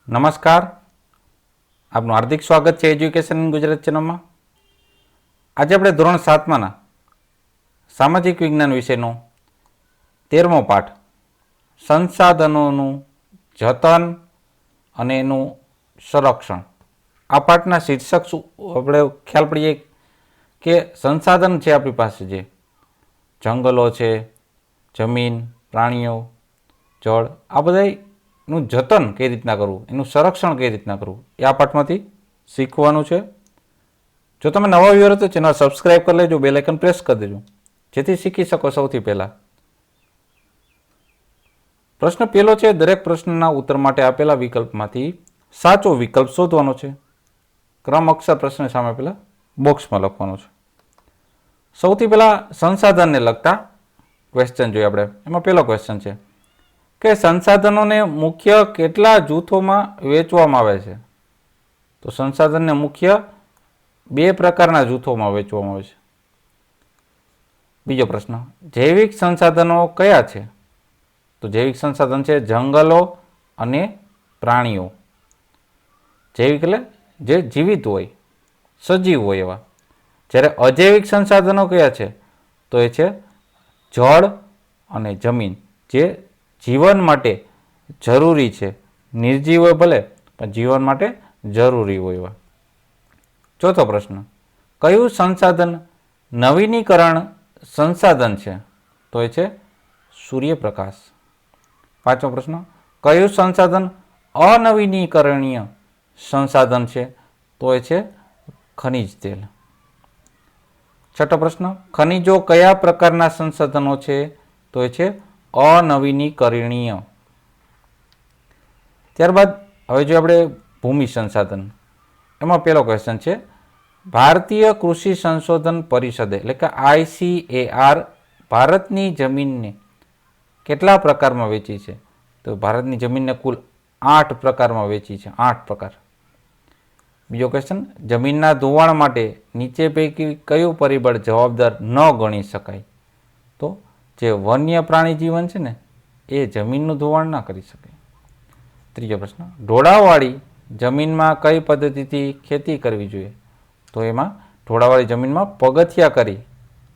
નમસ્કાર, આપનું હાર્દિક સ્વાગત છે એજ્યુકેશન ઇન ગુજરાત ચેનલમાં. આજે આપણે ધોરણ 7માના સામાજિક વિજ્ઞાન વિષયનો 13મો પાઠ સંસાધનોનું જતન અને એનું સંરક્ષણ. આ પાઠના શીર્ષક શું આપણે ખ્યાલ પડીએ કે સંસાધન છે આપણી પાસે, જે જંગલો છે, જમીન, પ્રાણીઓ, જળ, આ બધાનું જતન કઈ રીતના કરવું, એનું સંરક્ષણ કઈ રીતના કરવું, એ આ પાઠમાંથી શીખવાનું છે. જો તમે નવા વ્યુઅર તો ચેનલ સબસ્ક્રાઈબ કરી લેજો, બેલ આઇકન પ્રેસ કરી દેજો, જેથી શીખી શકો સૌથી પહેલાં. પ્રશ્ન પહેલો છે, દરેક પ્રશ્નના ઉત્તર માટે આપેલા વિકલ્પમાંથી સાચો વિકલ્પ શોધવાનો છે. ક્રમ અક્ષર પ્રશ્ન સામે પહેલાં બોક્સમાં લખવાનો છે. સૌથી પહેલાં સંસાધનને લગતા ક્વેશ્ચન જોઈએ આપણે. એમાં પહેલો ક્વેશ્ચન છે કે સંસાધનોને મુખ્ય કેટલા જૂથોમાં વેચવામાં આવે છે? તો સંસાધનને મુખ્ય 2 પ્રકારના જૂથોમાં વેચવામાં આવે છે. બીજો પ્રશ્ન, જૈવિક સંસાધનો કયા છે? તો જૈવિક સંસાધન છે જંગલો અને પ્રાણીઓ. જૈવિક એટલે જે જીવિત હોય, સજીવ હોય એવા. જ્યારે અજૈવિક સંસાધનો કયા છે? તો એ છે જળ અને જમીન, જે જીવન માટે જરૂરી છે. નિર્જીવ હોય ભલે, પણ જીવન માટે જરૂરી હોય એવા. ચોથો પ્રશ્ન, કયું સંસાધન નવીનીકરણ સંસાધન છે? તો એ છે સૂર્યપ્રકાશ. પાંચમો પ્રશ્ન, કયું સંસાધન અનવીનીકરણીય સંસાધન છે? તો એ છે ખનિજ તેલ. છઠ્ઠો પ્રશ્ન, ખનિજો કયા પ્રકારના સંસાધનો છે? તો એ છે અનવીનીકરણીય. ત્યારબાદ હવે જો આપણે ભૂમિ સંસાધન, એમાં પહેલો ક્વેશ્ચન છે, ભારતીય કૃષિ સંશોધન પરિષદે એટલે કે ICAR ભારતની જમીનને કેટલા પ્રકારમાં વેચી છે? તો ભારતની જમીનને કુલ 8 પ્રકારમાં વેચી છે. 8 પ્રકાર. બીજો ક્વેશ્ચન, જમીનના ધોવાણ માટે નીચે પૈકી કયું પરિબળ જવાબદાર ન ગણી શકાય? તો જે વન્ય પ્રાણી જીવન છે ને, એ જમીનનું ધોવાણ ના કરી શકે. ત્રીજો પ્રશ્ન, ઢોળાવવાળી જમીનમાં કઈ પદ્ધતિથી ખેતી કરવી જોઈએ? તો એમાં ઢોળાવવાળી જમીનમાં પગથિયા કરી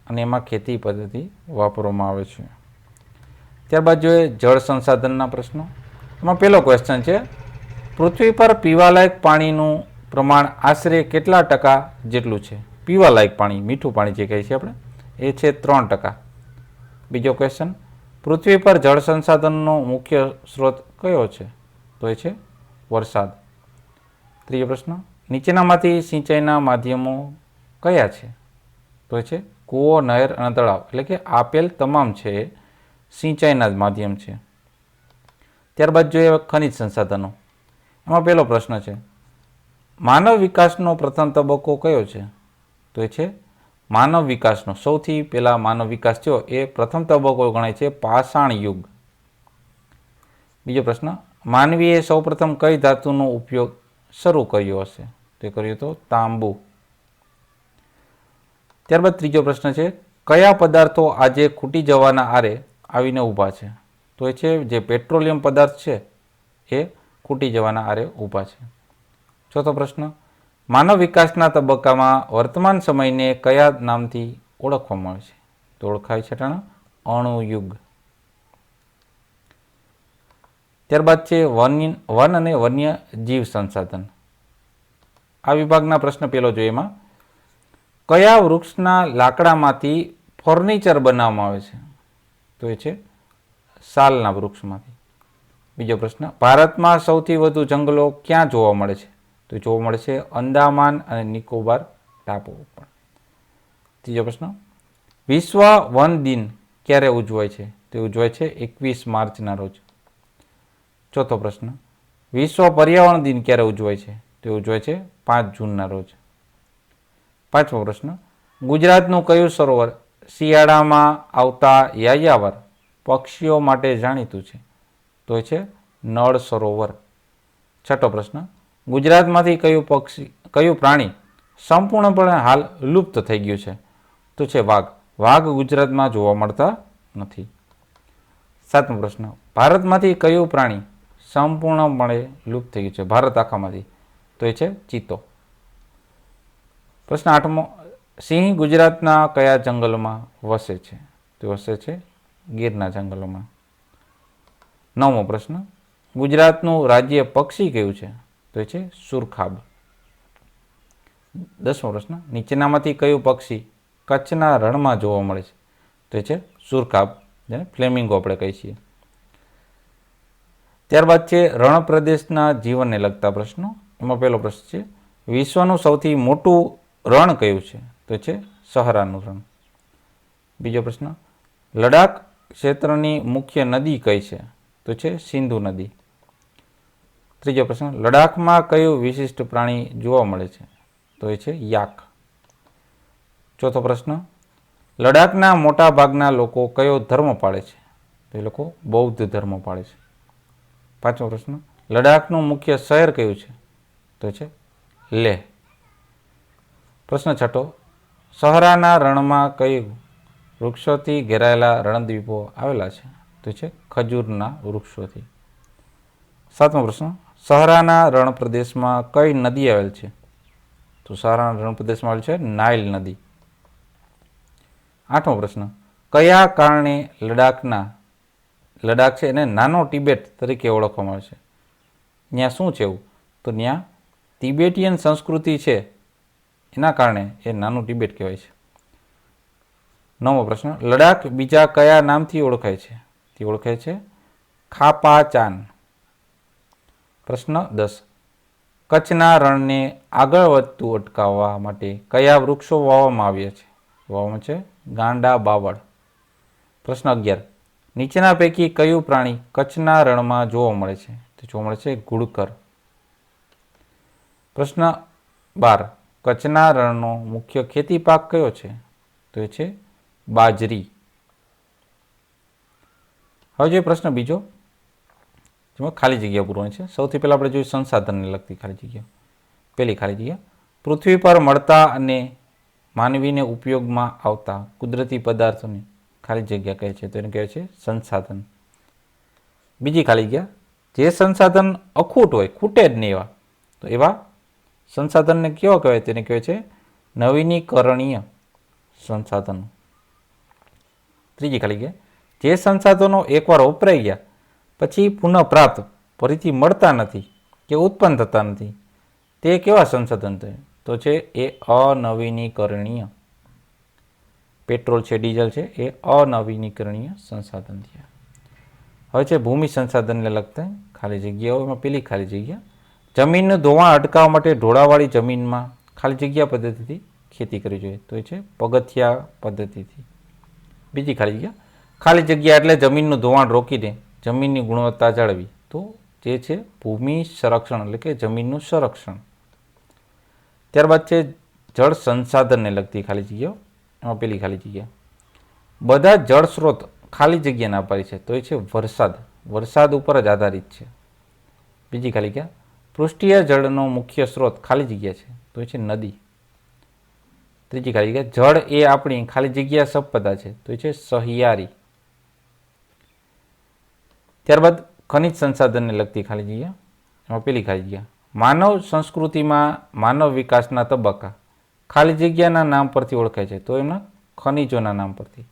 અને એમાં ખેતી પદ્ધતિ વાપરવામાં આવે છે. ત્યારબાદ જોઈએ જળ સંસાધનના પ્રશ્નો. એમાં પહેલો ક્વેશ્ચન છે, પૃથ્વી પર પીવાલાયક પાણીનું પ્રમાણ આશરે કેટલા ટકા જેટલું છે? પીવાલાયક પાણી, મીઠું પાણી જે કહીએ છીએ આપણે, એ છે 3%. બીજો ક્વેશ્ચન, પૃથ્વી પર જળ સંસાધનનો મુખ્ય સ્ત્રોત કયો છે? તો એ છે વરસાદ. ત્રીજો પ્રશ્ન, નીચેનામાંથી સિંચાઈના માધ્યમો કયા છે? તો એ છે કૂવો, નહેર અને તળાવ. એટલે કે આપેલ તમામ છે એ સિંચાઈના જ માધ્યમ છે. ત્યારબાદ જોઈએ ખનિજ સંસાધનો. એમાં પહેલો પ્રશ્ન છે, માનવ વિકાસનો પ્રથમ તબક્કો કયો છે? તો એ છે માનવ વિકાસનો સૌથી પહેલા માનવ વિકાસ થયો એ પ્રથમ તબક્કો ગણાય છે પાષાણ યુગ. બીજો પ્રશ્ન, માનવીએ સૌપ્રથમ કઈ ધાતુનો ઉપયોગ શરૂ કર્યો હશે? તે કર્યો તો તાંબુ. ત્યારબાદ ત્રીજો પ્રશ્ન છે, કયા પદાર્થો આજે ખૂટી જવાના આરે આવીને ઊભા છે? તો એ છે જે પેટ્રોલિયમ પદાર્થ છે એ ખૂટી જવાના આરે ઊભા છે. ચોથો પ્રશ્ન, માનવ વિકાસના તબક્કામાં વર્તમાન સમયને કયા નામથી ઓળખવામાં આવે છે? તો ઓળખાય છે અણુયુગ. ત્યારબાદ છે વન અને વન્ય જીવ સંસાધન. આ વિભાગના પ્રશ્ન પહેલો જોઈએ. એમાં કયા વૃક્ષના લાકડામાંથી ફર્નિચર બનાવવામાં આવે છે? તો એ છે સાલના વૃક્ષમાંથી. બીજો પ્રશ્ન, ભારતમાં સૌથી વધુ જંગલો ક્યાં જોવા મળે છે? તો જોવા મળે છે અંદામાન અને નિકોબાર ટાપુઓ પર. ત્રીજો પ્રશ્ન, વિશ્વ વન દિન ક્યારે ઉજવાય છે? તે ઉજવાય છે 21 માર્ચના રોજ. ચોથો પ્રશ્ન, વિશ્વ પર્યાવરણ દિન ક્યારે ઉજવાય છે? તે ઉજવાય છે 5 જૂનના રોજ. પાંચમો પ્રશ્ન, ગુજરાતનું કયું સરોવર શિયાળામાં આવતા યાયાવર પક્ષીઓ માટે જાણીતું છે? તો એ છે નળ સરોવર. છઠ્ઠો પ્રશ્ન, ગુજરાતમાંથી કયું પ્રાણી સંપૂર્ણપણે હાલ લુપ્ત થઈ ગયું છે? તો છે વાઘ. વાઘ ગુજરાતમાં જોવા મળતા નથી. સાતમો પ્રશ્ન, ભારતમાંથી કયું પ્રાણી સંપૂર્ણપણે લુપ્ત થઈ ગયું છે ભારત આખામાંથી? તો એ છે ચિત્તો. પ્રશ્ન 8મો, સિંહ ગુજરાતના કયા જંગલોમાં વસે છે? તો વસે છે ગીરના જંગલોમાં. 9મો પ્રશ્ન, ગુજરાતનું રાજ્ય પક્ષી કયું છે? તો એ છે સુરખાબ. 10મો પ્રશ્ન, નીચેનામાંથી કયું પક્ષી કચ્છના રણમાં જોવા મળે છે? તો એ છે સુરખાબ, જેને ફ્લેમિંગો આપણે કહીએ છીએ. ત્યારબાદ છે રણ પ્રદેશના જીવનને લગતા પ્રશ્નો. એમાં પહેલો પ્રશ્ન છે, વિશ્વનું સૌથી મોટું રણ કયું છે? તો છે સહારાનું રણ. બીજો પ્રશ્ન, લડાખ ક્ષેત્રની મુખ્ય નદી કઈ છે? તો છે સિંધુ નદી. ત્રીજો પ્રશ્ન, લડાખમાં કયું વિશિષ્ટ પ્રાણી જોવા મળે છે? તો એ છે યાક. ચોથો પ્રશ્ન, લડાખના મોટા ભાગના લોકો કયો ધર્મ પાળે છે? તો એ લોકો બૌદ્ધ ધર્મ પાળે છે. 5મો પ્રશ્ન, લડાખનું મુખ્ય શહેર કયું છે? તો છે લેહ. પ્રશ્ન 6, સહારાના રણમાં કઈ વૃક્ષોથી ઘેરાયેલા રણદ્વીપો આવેલા છે? તો છે ખજૂરના વૃક્ષોથી. 7મો પ્રશ્ન, સહારાના રણ પ્રદેશમાં કઈ નદી આવેલ છે? તો સહારાના રણ પ્રદેશમાં આવેલ છે નાઇલ નદી. 8મો પ્રશ્ન, કયા કારણે લડાખ છે એને નાનો તિબેટ તરીકે ઓળખવામાં આવે છે? ત્યાં શું છે એવું? તો ત્યાં તિબેટિયન સંસ્કૃતિ છે, એના કારણે એ નાનું તિબેટ કહેવાય છે. 9મો પ્રશ્ન, લડાખ બીજા કયા નામથી ઓળખાય છે? તે ઓળખાય છે ખાપાચાન. પ્રશ્ન 10, કચ્છના રણને આગળ વધતું અટકાવવા માટે કયા વૃક્ષો વાવવામાં આવ્યા છે? વાવવામાં છે ગાંડા બાવળ. પ્રશ્ન 11, નીચેના પૈકી કયું પ્રાણી કચ્છના રણમાં જોવા મળે છે? તો જોવા મળે છે ઘુડખર. પ્રશ્ન 12, કચ્છના રણનો મુખ્ય ખેતી પાક કયો છે? તો એ છે બાજરી. હવે જોઈએ પ્રશ્ન બીજો, જેમાં ખાલી જગ્યા પૂરવાની છે. સૌથી પહેલાં આપણે જોયું સંસાધનને લગતી ખાલી જગ્યા. પહેલી ખાલી જગ્યા, પૃથ્વી પર મળતા અને માનવીને ઉપયોગમાં આવતા કુદરતી પદાર્થોની ખાલી જગ્યા કહે છે, તો એને કહે છે સંસાધન. બીજી ખાલી જગ્યા, જે સંસાધન અખૂટ હોય, ખૂટે જ નહીં એવા, તો એવા સંસાધનને કેવા કહેવાય? તેને કહેવાય છે નવીનીકરણીય સંસાધનો. ત્રીજી ખાલી જગ્યા, જે સંસાધનો એકવાર વપરાઈ ગયા પછી પુનઃ પ્રાપ્ત ફરીથી મળતા નથી કે ઉત્પન્ન થતા નથી, તે કેવા સંસાધન છે? તો છે એ અનવીનીકરણીય. પેટ્રોલ છે, ડીઝલ છે, એ અનવીનીકરણીય સંસાધન થયા. હવે છે ભૂમિ સંસાધનને લગતા ખાલી જગ્યાઓ. એમાં પેલી ખાલી જગ્યા, જમીનનું ધોવાણ અટકાવવા માટે ઢોળાવાળી જમીનમાં ખાલી જગ્યા પદ્ધતિથી ખેતી કરવી જોઈએ, તો એ છે પગથિયા પદ્ધતિથી. બીજી ખાલી જગ્યા, ખાલી જગ્યા એટલે જમીનનું ધોવાણ રોકીને જમીનની ગુણવત્તા જાળવી, તો જે છે ભૂમિ સંરક્ષણ એટલે કે જમીનનું સંરક્ષણ. ત્યારબાદ છે જળ સંસાધનને લગતી ખાલી જગ્યાઓ. એમાં પેલી ખાલી જગ્યા, બધા જળ સ્ત્રોત ખાલી જગ્યાના આભારી છે, તો એ છે વરસાદ. વરસાદ ઉપર જ આધારિત છે. બીજી ખાલી જગ્યા, પૃષ્ઠીય જળનો મુખ્ય સ્ત્રોત ખાલી જગ્યા છે, તો એ છે નદી. ત્રીજી ખાલી જગ્યા, જળ એ આપણી ખાલી જગ્યા સંપદા છે, તો એ છે સહિયારી. ત્યારબાદ ખનિજ સંસાધનને લગતી ખાલી જગ્યા. એમાં પેલી ખાલી જગ્યા, માનવ સંસ્કૃતિમાં માનવ વિકાસના તબક્કા ખાલી જગ્યાના નામ પરથી ઓળખાય છે, તો એના ખનિજોના નામ પરથી.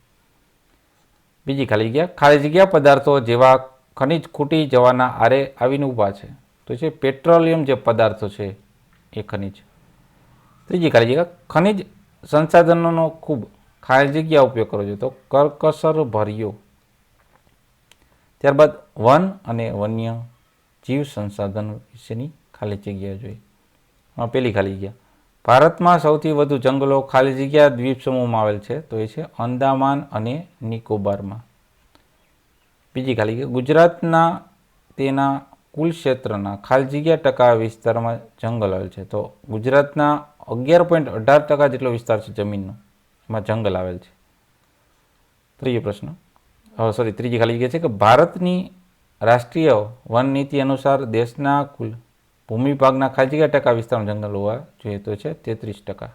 બીજી ખાલી જગ્યા, ખાલી જગ્યા પદાર્થો જેવા ખનિજ ખૂટી જવાના આરે આવીને ઊભા છે, તો છે પેટ્રોલિયમ જે પદાર્થો છે એ ખનિજ. ત્રીજી ખાલી જગ્યા, ખનિજ સંસાધનોનો ખૂબ ખાલી જગ્યા ઉપયોગ કરવો જોઈએ, તો કરકસર ભર્યો. ત્યારબાદ વન અને વન્ય જીવ સંસાધન વિશેની ખાલી જગ્યા જોઈએ. એમાં પેલી ખાલી જગ્યા, ભારતમાં સૌથી વધુ જંગલો ખાલી જગ્યા દ્વીપ સમૂહમાં આવેલ છે, તો એ છે અંદામાન અને નિકોબારમાં. બીજી ખાલી જગ્યા, ગુજરાતના તેના કુલ ક્ષેત્રના ખાલી જગ્યા ટકા વિસ્તારમાં જંગલ આવેલ છે, તો ગુજરાતના 11.18% જેટલો વિસ્તાર છે જમીનનો, એમાં જંગલ આવેલ છે. ત્રીજો પ્રશ્ન, ત્રીજી ખાલી જગ્યા છે કે ભારતની રાષ્ટ્રીય વન નીતિ અનુસાર દેશના કુલ ભૂમિ ભાગના ખાલી જગ્યા ટકા વિસ્તારમાં જંગલ હોવા જોઈએ, તો છે 33%.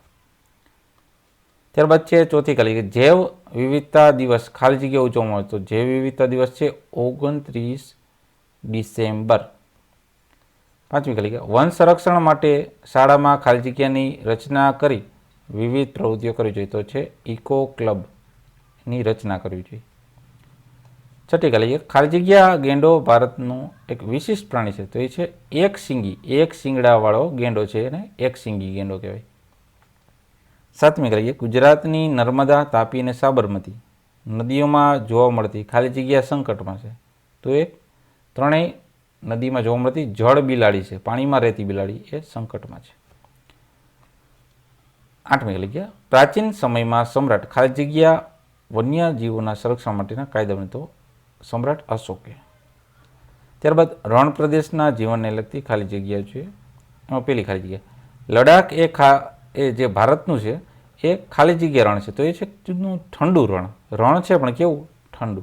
ત્યારબાદ છે ચોથી ખાલી જગ્યા, જૈવ વિવિધતા દિવસ ખાલી જગ્યા ઉજવવામાં આવે, તો જૈવ વિવિધતા દિવસ છે 29 ડિસેમ્બર. પાંચમી ખાલી જગ્યા વન સંરક્ષણ માટે શાળામાં ખાલી જગ્યાની રચના કરી વિવિધ પ્રવૃત્તિઓ કરવી જોઈએ, તો છે ઇકો ક્લબની રચના કરવી જોઈએ. છઠ્ઠી ખાલી જગ્યા ગેંડો ભારતનું એક વિશિષ્ટ પ્રાણી છે, તો એ છે એક શિંગડાવાળો ગેંડો છે અને એક શિંગી ગેંડો કહેવાય. સાતમી ગુજરાતની નર્મદા, તાપી અને સાબરમતી નદીઓમાં જોવા મળતી ખાલી જગ્યા સંકટમાં છે, તો એ ત્રણેય નદીમાં જોવા મળતી જળ બિલાડી છે, પાણીમાં રહેતી બિલાડી એ સંકટમાં છે. આઠમી પ્રાચીન સમયમાં સમ્રાટ ખાલી જગ્યા વન્યજીવોના સંરક્ષણ માટેના કાયદા બનતો સમ્રાટ અશોકે. ત્યારબાદ રણ પ્રદેશના જીવનને લગતી ખાલી જગ્યા છે. એમાં પહેલી ખાલી જગ્યા લડાખ એ જે ભારતનું છે એ ખાલી જગ્યા રણ છે, તો એ છે ઠંડુ રણ છે પણ કેવું ઠંડુ.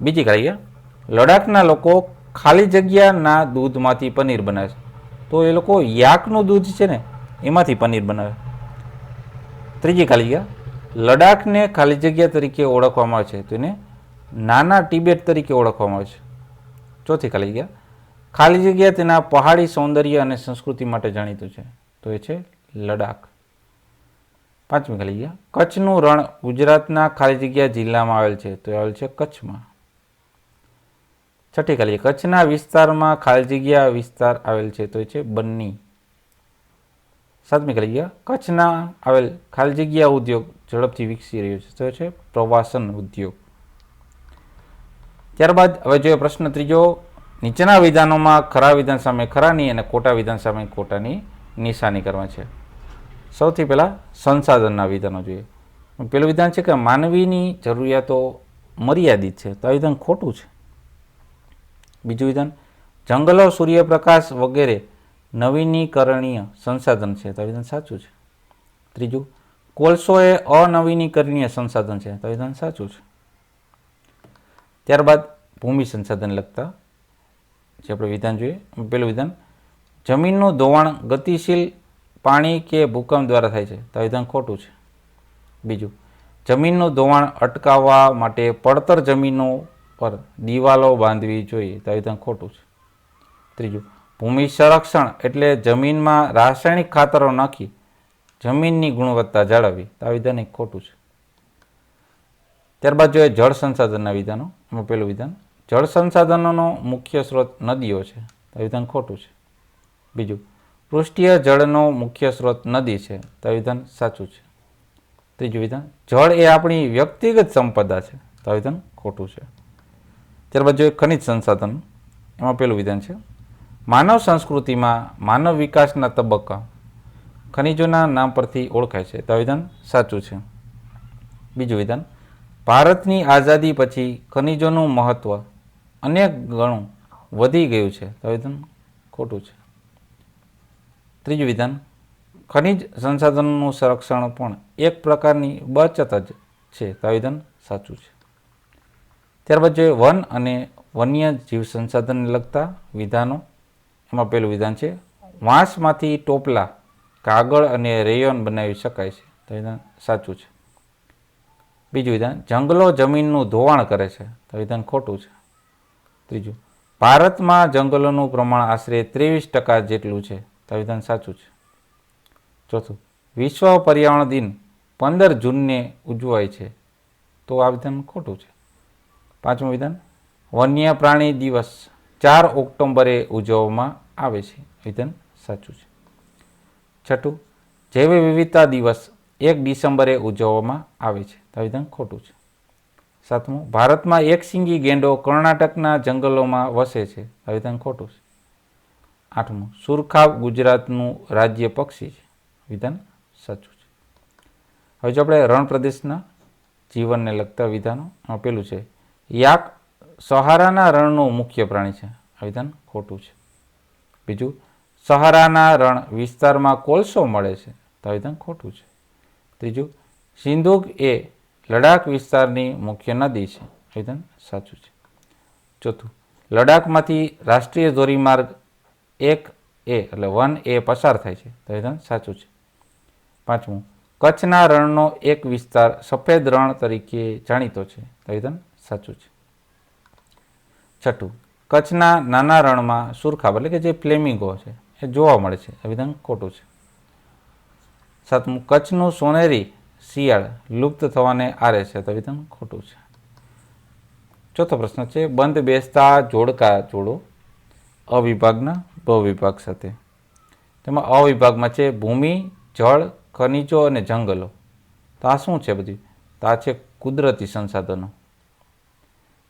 બીજી ખાલી જગ્યા લડાખના લોકો ખાલી જગ્યાના દૂધમાંથી પનીર બનાવે છે, તો એ લોકો યાકનું દૂધ છે ને એમાંથી પનીર બનાવે. ત્રીજી ખાલી જગ્યા લડાખને ખાલી જગ્યા તરીકે ઓળખવામાં આવે છે, તો એને નાના ટિબેટ તરીકે ઓળખવામાં આવે છે. ચોથી ખાલી જગ્યા તેના પહાડી સૌંદર્ય અને સંસ્કૃતિ માટે જાણીતું છે, તો એ છે લડાખ. પાંચમી ખાલી જગ્યા કચ્છનું રણ ગુજરાતના ખાલી જગ્યા જિલ્લામાં આવેલ છે, તો એ આવેલ છે કચ્છમાં. છઠ્ઠી ખાલી કચ્છના વિસ્તારમાં ખાલી જગ્યા વિસ્તાર આવેલ છે, તો એ છે બન્ની. સાતમી ખાલી જગ્યા કચ્છના આવેલ ખાલી જગ્યા ઉદ્યોગ ઝડપથી વિકસી રહ્યો છે, તો એ છે પ્રવાસન ઉદ્યોગ. ત્યારબાદ હવે જોઈએ પ્રશ્ન ત્રીજો, નીચેના વિધાનોમાં ખરા વિધાન સામે ખરાની અને ખોટા વિધાન સામે ખોટાની નિશાની કરવા છે. સૌથી પહેલાં સંસાધનના વિધાનો જોઈએ. પેલું વિધાન છે કે માનવીની જરૂરિયાતો મર્યાદિત છે, તો આ વિધાન ખોટું છે. બીજું વિધાન જંગલો, સૂર્યપ્રકાશ વગેરે નવીનીકરણીય સંસાધન છે, તો આ વિધાન સાચું છે. ત્રીજું કોલસો એ અનવીનીકરણીય સંસાધન છે, તો આ વિધાન સાચું છે. ત્યારબાદ ભૂમિ સંસાધન લગતા જે આપણે વિધાન જોઈએ. પેલું વિધાન જમીનનું ધોવાણ ગતિશીલ પાણી કે ભૂકંપ દ્વારા થાય છે, તો આ વિધાન ખોટું છે. બીજું જમીનનું ધોવાણ અટકાવવા માટે પડતર જમીનો પર દિવાલો બાંધવી જોઈએ, તો આ વિધાન ખોટું છે. ત્રીજું ભૂમિ સંરક્ષણ એટલે જમીનમાં રાસાયણિક ખાતરો નાખી જમીનની ગુણવત્તા જાળવવી, તો આ વિધાન એક ખોટું છે. ત્યારબાદ જોઈએ જળ સંસાધનના વિધાનો. એમાં પહેલું વિધાન જળ સંસાધનોનો મુખ્ય સ્ત્રોત નદીઓ છે, તો આ વિધાન ખોટું છે. બીજું પૃષ્ઠીય જળનો મુખ્ય સ્ત્રોત નદી છે, તો આ વિધાન સાચું છે. ત્રીજું વિધાન જળ એ આપણી વ્યક્તિગત સંપદા છે, તો આ વિધાન ખોટું છે. ત્યારબાદ જોઈએ ખનિજ સંસાધન. એમાં પહેલું વિધાન છે માનવ સંસ્કૃતિમાં માનવ વિકાસના તબક્કા ખનિજોના નામ પરથી ઓળખાય છે, તો આ વિધાન સાચું છે. બીજું વિધાન ભારતની આઝાદી પછી ખનિજોનું મહત્ત્વ અનેક ગણું વધી ગયું છે, તો આ વિધાન ખોટું છે. ત્રીજું વિધાન ખનિજ સંસાધનોનું સંરક્ષણ પણ એક પ્રકારની બચત જ છે, તો આ વિધાન સાચું છે. ત્યારબાદ જોઈએ વન અને વન્ય જીવ સંસાધનને લગતા વિધાનો. એમાં પહેલું વિધાન છે વાંસમાંથી ટોપલા, કાગળ અને રેયોન બનાવી શકાય છે, તો વિધાન સાચું છે. બીજું વિધાન જંગલો જમીનનું ધોવાણ કરે છે, તો વિધાન ખોટું છે. ત્રીજું ભારતમાં જંગલોનું પ્રમાણ આશરે 23% જેટલું છે, તો વિધાન સાચું છે. ચોથું વિશ્વ પર્યાવરણ દિન 15 જૂનને ઉજવાય છે, તો આ વિધાન ખોટું છે. પાંચમું વિધાન વન્ય પ્રાણી દિવસ 4 ઓક્ટોબરે ઉજવવામાં આવે છે, વિધાન સાચું છે. છઠ્ઠું જૈવ વિવિધતા દિવસ 1 ડિસેમ્બરે ઉજવવામાં આવે છે, તો વિધાન ખોટું છે. સાતમું ભારતમાં એક શિંગી ગેંડો કર્ણાટકના જંગલોમાં વસે છે, તો વિધાન ખોટું છે. આઠમું સુરખાબ ગુજરાતનું રાજ્ય પક્ષી છે, વિધાન સાચું છે. હવે જો આપણે રણ પ્રદેશના જીવનને લગતા વિધાનો. પેલું છે યાક સહારાના રણનું મુખ્ય પ્રાણી છે, આ વિધાન ખોટું છે. બીજું સહારાના રણ વિસ્તારમાં કોલસો મળે છે, તો આ વિધાન ખોટું છે. ત્રીજું સિંધુક એ લડાખ વિસ્તારની મુખ્ય નદી છે, વિધાન સાચું છે. ચોથું લડાખમાંથી રાષ્ટ્રીય ધોરીમાર્ગ 1A એટલે 1A પસાર થાય છે, તો વિધાન સાચું છે. પાંચમું કચ્છના રણનો એક વિસ્તાર સફેદ રણ તરીકે જાણીતો છે, તો વિધાન સાચું છે. છઠ્ઠું કચ્છના નાના રણમાં સુરખાબ એટલે કે જે ફ્લેમિંગો છે એ જોવા મળે છે. આ વિધાન ખોટું છે. 7મું, કચ્છનું સોનેરી શિયાળ લુપ્ત થવાને આરે છે. તો વિધાન ખોટું છે. ચોથો પ્રશ્ન છે, બંધ બેસતા જોડકા જોડો અવિભાગના બ વિભાગ સાથે. તેમાં અવિભાગમાં છે ભૂમિ, જળ, ખનિજો અને જંગલો. તો આ શું છે બધી? તો આ છે કુદરતી સંસાધનો.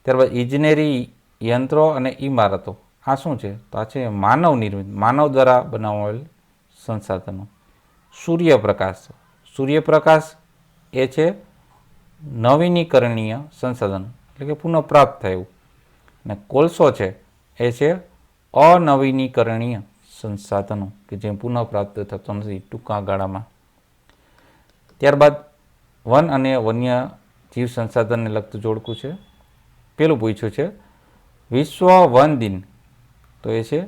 ત્યારબાદ ઇજનેરી યંત્રો અને ઇમારતો. આ શું છે? તો આ છે માનવ નિર્મિત, માનવ દ્વારા બનાવાયેલ સંસાધનો. સૂર્યપ્રકાશ. સૂર્યપ્રકાશ એ છે નવીનીકરણીય સંસાધન એટલે કે પુનઃપ્રાપ્ત થયું. અને કોલસો છે એ છે અનવીનીકરણીય સંસાધનો કે જે પુનઃપ્રાપ્ત થતો નથી ટૂંકા ગાળામાં. ત્યારબાદ વન અને વન્ય જીવ સંસાધનને લગતું જોડકું છે. પેલું પૂછ્યું છે વિશ્વ વન દિન, તો એ છે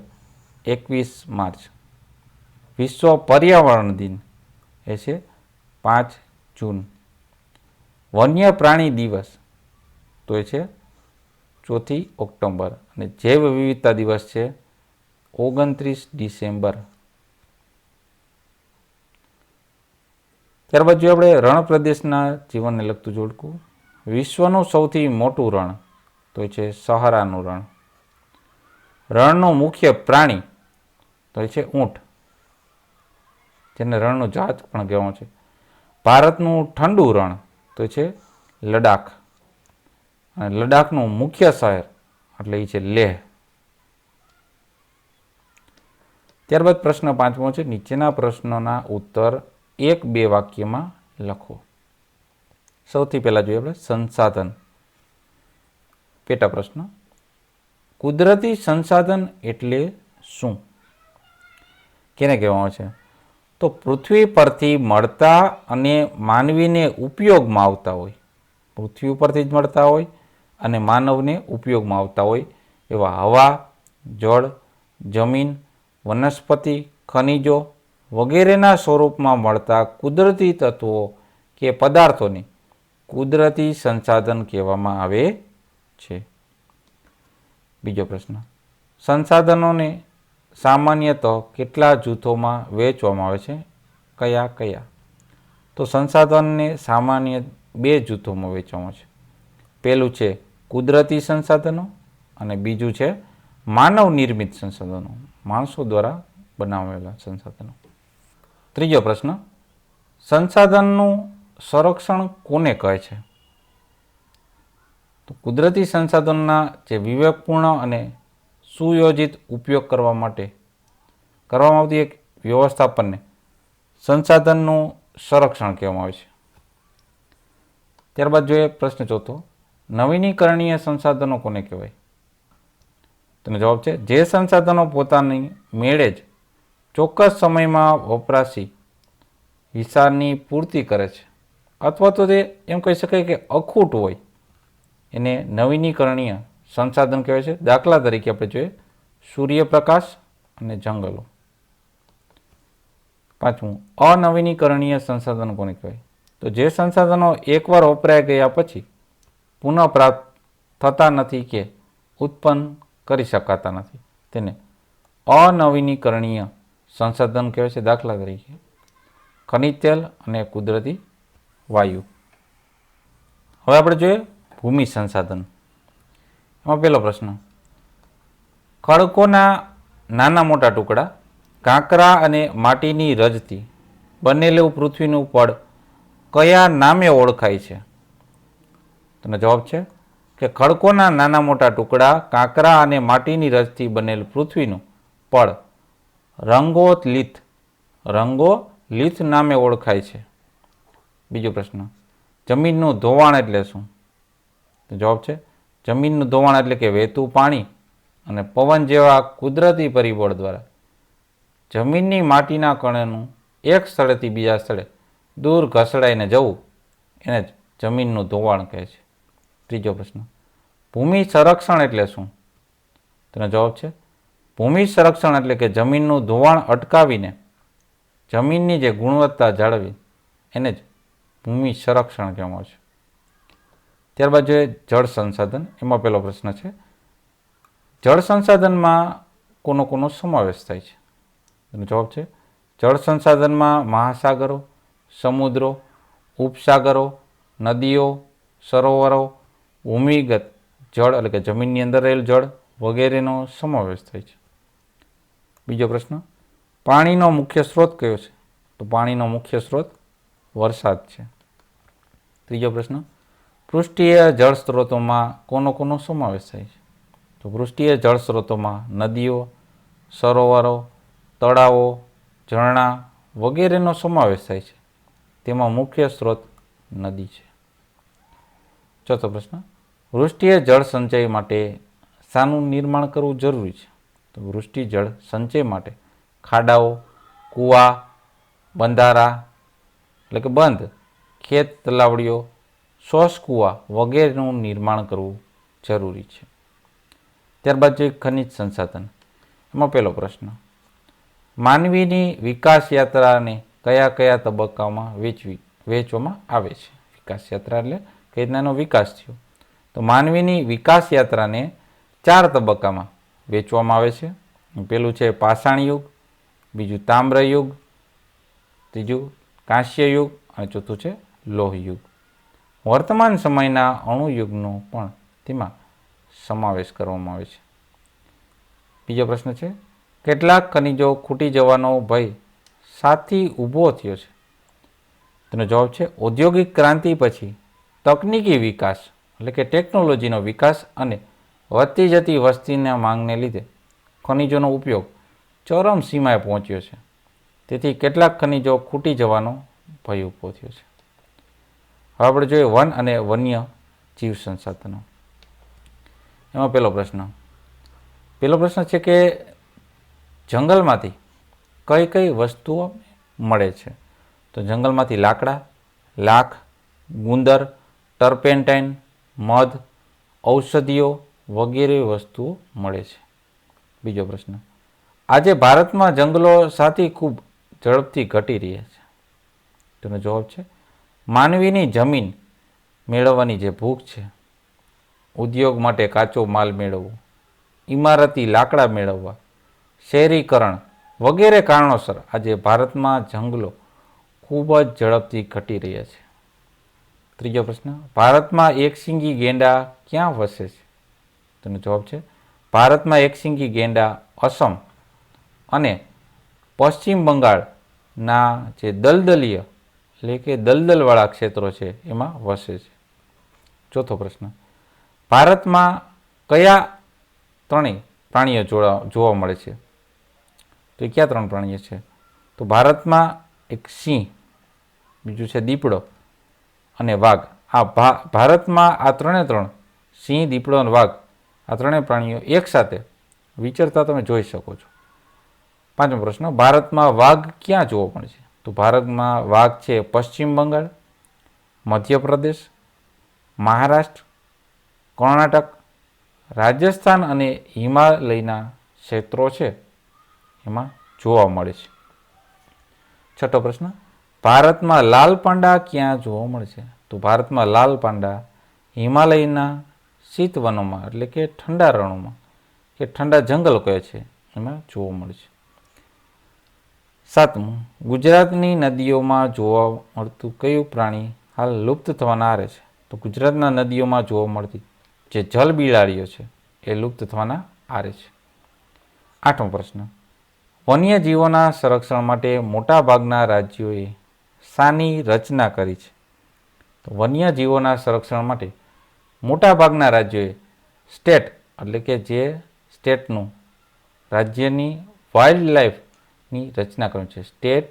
21 માર્ચ. વિશ્વ પર્યાવરણ દિન એ છે 5 જૂન. વન્ય પ્રાણી દિવસ તો એ છે 4 ઓક્ટોબર. અને જૈવ વિવિધતા દિવસ છે 29 ડિસેમ્બર. ત્યારબાદ જો આપણે રણ પ્રદેશના જીવનને લગતું જોડકું, વિશ્વનું સૌથી મોટું રણ તો એ છે સહારાનું રણ. રણનું મુખ્ય પ્રાણી તો એ છે ઊંટ, જેને રણનું જાત પણ કહેવામાં છે. ભારતનું ઠંડુ રણ તો છે લડાખ. અને લડાખનું મુખ્ય શહેર એટલે એ છે લેહ. ત્યારબાદ પ્રશ્ન 5મો છે, નીચેના પ્રશ્નોના ઉત્તર 1-2 વાક્યમાં લખો. સૌથી પહેલા જોઈએ આપણે સંસાધન. પેટા પ્રશ્ન, કુદરતી સંસાધન એટલે શું? કેને કહેવામાં છે? તો પૃથ્વી પરથી મળતા અને માનવીને ઉપયોગમાં આવતા હોય, પૃથ્વી ઉપરથી જ મળતા હોય અને માનવને ઉપયોગમાં આવતા હોય એવા હવા, જળ, જમીન, વનસ્પતિ, ખનિજો વગેરેના સ્વરૂપમાં મળતા કુદરતી તત્વો કે પદાર્થોને કુદરતી સંસાધન કહેવામાં આવે છે. બીજો પ્રશ્ન, સંસાધનોને સામાન્યતઃ કેટલા જૂથોમાં વહેંચવામાં આવે છે? કયા કયા? તો સંસાધનને સામાન્ય 2 જૂથોમાં વહેંચવામાં છે. પહેલું છે કુદરતી સંસાધનો અને બીજું છે માનવ નિર્મિત સંસાધનો, માણસો દ્વારા બનાવેલા સંસાધનો. ત્રીજો પ્રશ્ન, સંસાધનનું સંરક્ષણ કોને કહે છે? તો કુદરતી સંસાધનોના જે વિવેકપૂર્ણ અને સુયોજિત ઉપયોગ કરવા માટે કરવામાં આવતી એક વ્યવસ્થાપનને સંસાધનનું સંરક્ષણ કહેવામાં આવે છે. ત્યારબાદ જોઈએ પ્રશ્ન ચોથો, નવીનીકરણીય સંસાધનો કોને કહેવાય? તેનો જવાબ છે જે સંસાધનો પોતાની મેળે જ ચોક્કસ સમયમાં વપરાશી વિસ્તારની પૂર્તિ કરે છે અથવા તો તે એમ કહી શકાય કે અખૂટ હોય એને નવીનીકરણીય સંસાધન કહેવાય છે. દાખલા તરીકે આપણે જોઈએ સૂર્યપ્રકાશ અને જંગલો. 5મું, અનવીનીકરણીય સંસાધનો કોને કહેવાય? તો જે સંસાધનો એકવાર વપરાઈ ગયા પછી પુનઃપ્રાપ્ત થતા નથી કે ઉત્પન્ન કરી શકાતા નથી તેને અનવીનીકરણીય સંસાધન કહેવાય છે. દાખલા તરીકે ખનિજ તેલ અને કુદરતી વાયુ. હવે આપણે જોઈએ ભૂમિ સંસાધન. એમાં પહેલો પ્રશ્ન, ખડકોના નાના મોટા ટુકડા, કાંકરા અને માટીની રજથી બનેલું પૃથ્વીનું પડ કયા નામે ઓળખાય છે? તેનો જવાબ છે કે ખડકોના નાના મોટા ટુકડા, કાંકરા અને માટીની રજથી બનેલું પૃથ્વીનું પડ રંગોલિથ નામે ઓળખાય છે. બીજો પ્રશ્ન, જમીનનું ધોવાણ એટલે શું? તો જવાબ છે જમીનનું ધોવાણ એટલે કે વહેતું પાણી અને પવન જેવા કુદરતી પરિબળ દ્વારા જમીનની માટીના કણનું એક સ્થળેથી બીજા સ્થળે દૂર ઘસડાઈને જવું એને જ જમીનનું ધોવાણ કહે છે. ત્રીજો પ્રશ્ન, ભૂમિ સંરક્ષણ એટલે શું? તેનો જવાબ છે ભૂમિ સંરક્ષણ એટલે કે જમીનનું ધોવાણ અટકાવીને જમીનની જે ગુણવત્તા જાળવી એને જ ભૂમિ સંરક્ષણ કહેવામાં આવે છે. ત્યારબાદ જોઈએ જળ સંસાધન. એમાં પહેલો પ્રશ્ન છે જળ સંસાધનમાં કોનો સમાવેશ થાય છે? એનો જવાબ છે જળ સંસાધનમાં મહાસાગરો, સમુદ્રો, ઉપસાગરો, નદીઓ, સરોવરો, ભૂમિગત જળ એટલે કે જમીનની અંદર રહેલ જળ વગેરેનો સમાવેશ થાય છે. બીજો પ્રશ્ન, પાણીનો મુખ્ય સ્ત્રોત કયો છે? તો પાણીનો મુખ્ય સ્ત્રોત વરસાદ છે. ત્રીજો પ્રશ્ન, પૃષ્ઠીય જળ સ્ત્રોતોમાં કોનો સમાવેશ થાય છે? તો પૃષ્ઠીય જળ સ્ત્રોતોમાં નદીઓ, સરોવરો, તળાવો, ઝરણા વગેરેનો સમાવેશ થાય છે. તેમાં મુખ્ય સ્ત્રોત નદી છે. ચોથો પ્રશ્ન, વૃષ્ટિય જળ સંચય માટે શાનું નિર્માણ કરવું જરૂરી છે? તો વૃષ્ટિ જળ સંચય માટે ખાડાઓ, કૂવા, બંધારા એટલે કે બંધ, ખેત તલાવડીઓ, શોષ કૂવા વગેરેનું નિર્માણ કરવું જરૂરી છે. ત્યારબાદ જોઈએ ખનિજ સંસાધન. એમાં પહેલો પ્રશ્ન, માનવીની વિકાસ યાત્રાને કયા કયા તબક્કામાં વહેંચવામાં આવે છે? વિકાસ યાત્રા એટલે કઈ રીતનાનો વિકાસ થયો? તો માનવીની વિકાસ યાત્રાને 4 તબક્કામાં વહેંચવામાં આવે છે. પહેલું છે પાષાણ યુગ, બીજું તામ્ર યુગ, ત્રીજું કાંસ્ય યુગ અને ચોથું છે લોહ યુગ. વર્તમાન સમયના અણુયુગનો પણ તેમાં સમાવેશ કરવામાં આવે છે. બીજો પ્રશ્ન છે, કેટલાક ખનિજો ખૂટી જવાનો ભય સાથી ઊભો થયો છે? તેનો જવાબ છે ઔદ્યોગિક ક્રાંતિ પછી તકનીકી વિકાસ એટલે કે ટેકનોલોજીનો વિકાસ અને વધતી જતી વસ્તીના માંગને લીધે ખનિજોનો ઉપયોગ ચરમ સીમાએ પહોંચ્યો છે. તેથી કેટલાક ખનિજો ખૂટી જવાનો ભય ઊભો થયો છે. હવે આપણે જોઈએ વન અને વન્ય જીવ સંસાધનો. એમાં પહેલો પ્રશ્ન છે કે જંગલમાંથી કઈ કઈ વસ્તુઓ મળે છે? તો જંગલમાંથી લાકડા, લાખ, ગુંદર, ટર્પેન્ટાઇન, મધ, ઔષધિઓ વગેરે વસ્તુઓ મળે છે. બીજો પ્રશ્ન, આજે ભારતમાં જંગલો સાથી ખૂબ ઝડપથી ઘટી રહ્યા છે. તેનો જવાબ છે માનવીની જમીન મેળવવાની જે ભૂખ છે, ઉદ્યોગ માટે કાચો માલ મેળવવો, ઇમારતી લાકડા મેળવવા, શહેરીકરણ વગેરે કારણોસર આજે ભારતમાં જંગલો ખૂબ જ ઝડપથી ઘટી રહ્યા છે. ત્રીજો પ્રશ્ન, ભારતમાં એકશીંગી ગેંડા ક્યાં વસે છે? તેનો જવાબ છે ભારતમાં એકશીંગી ગેંડા અસમ અને પશ્ચિમ બંગાળના જે દલદલીય એટલે કે દલદલવાળા ક્ષેત્રો છે એમાં વસે છે. ચોથો પ્રશ્ન, ભારતમાં કયા 3 પ્રાણીઓ જોવા મળે છે? તો કયા 3 પ્રાણીઓ છે? તો ભારતમાં એક સિંહ, બીજું છે દીપડો અને વાઘ. આ ભારતમાં આ 3 સિંહ, દીપડો અને વાઘ આ 3 પ્રાણીઓ એકસાથે વિચરતા તમે જોઈ શકો છો. પાંચમો પ્રશ્ન, ભારતમાં વાઘ ક્યાં જોવા મળે છે? તો ભારતમાં વાઘ છે પશ્ચિમ બંગાળ, મધ્યપ્રદેશ, મહારાષ્ટ્ર, કર્ણાટક, રાજસ્થાન અને હિમાલયના ક્ષેત્રો છે એમાં જોવા મળે છે. છઠ્ઠો પ્રશ્ન, ભારતમાં લાલ પાંડા ક્યાં જોવા મળે છે? તો ભારતમાં લાલ પાંડા હિમાલયના શીત વનોમાં એટલે કે ઠંડા રણોમાં કે ઠંડા જંગલ કહે છે એમાં જોવા મળે છે. સાતમું, ગુજરાતની નદીઓમાં જોવા મળતું કયું પ્રાણી હાલ લુપ્ત થવાના આરે છે? તો ગુજરાતના નદીઓમાં જોવા મળતી જે જલ બિલાડીઓ છે એ લુપ્ત થવાના આરે છે. આઠમો પ્રશ્ન, વન્યજીવોના સંરક્ષણ માટે મોટાભાગના રાજ્યોએ શાની રચના કરી છે? તો વન્યજીવોના સંરક્ષણ માટે મોટાભાગના રાજ્યોએ સ્ટેટ એટલે કે જે સ્ટેટનું રાજ્યની વાઇલ્ડ લાઈફની રચના કરવી છે. સ્ટેટ